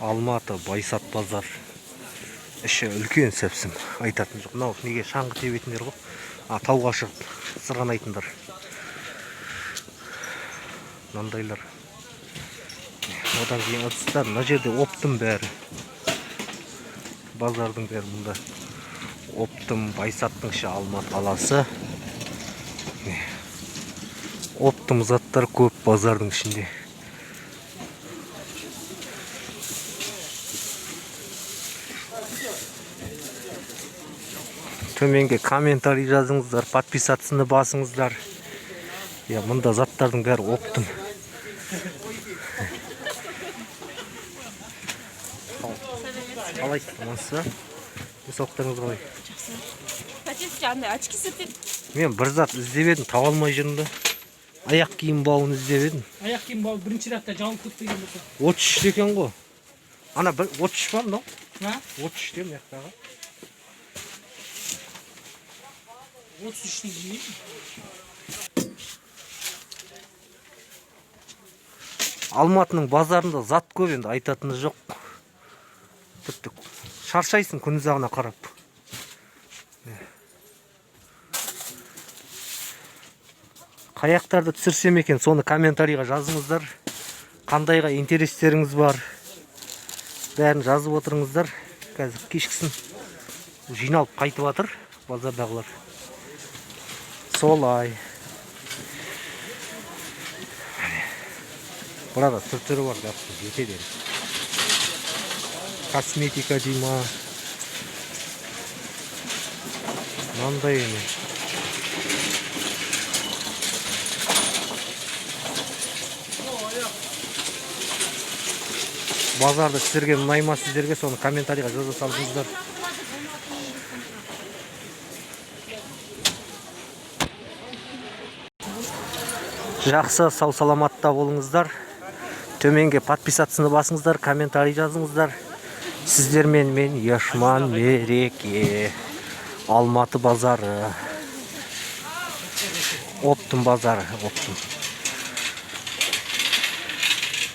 Алматы Байсат базар. Іші үлкен сәпсім. Айтатын жоқ. Мынау неге шаңғы тебетіндер ғой. Тауға шығып сырғанайтындар. Мынандайлар. Одан кейін ыдыстар. Мына жерде оптым бәрі. Базардың бәрі мұнда. Оптым Байсаттың іші Алматы қаласы. Оптым заттар көп базардың ішінде. Төменге комментарий жазыңыздар, подписаться басыңыздар. Я мұнда заттардың бәрі оптым. Қалайсыз, амансыз ба? Денсаулықтарыңыз қалай? Мен бір зат іздеп едім, таба алмай жүрмін да. Аяқ киім бауын іздеп едім. Аяқ киім бауы бірінші рақта жалып кетпеген болса. 33 екен ғой. Ана 33 ба мынау? 33 дем яқтағы. 33'ün değil. Алматының базарында зат көп енді айтатыны жоқ. Тіпті шаршайсың күн ұзағына қарап. Қаяқтарды түсірсем екен, соны комментарийға жазыңыздар. Қандайға интерестеріңіз бар. Бәрін жазып отырыңыздар. Қазір кешкісін жиналып қайтып жатыр базардағылар. Солай. Burada türü var yaptım. Yeter. Kosmetika dima. Mандай эми. Базарда сіздерге ұнайма, сіздерге соны комментарийға жаза салыңыздар. Жақсы, сау саламатта болыңыздар. Төменге подписаться басыңыздар, комментарий жазыңыздар. Сіздермен мен Яшман Мереке. Алматы базары. Оптым базары, оптым.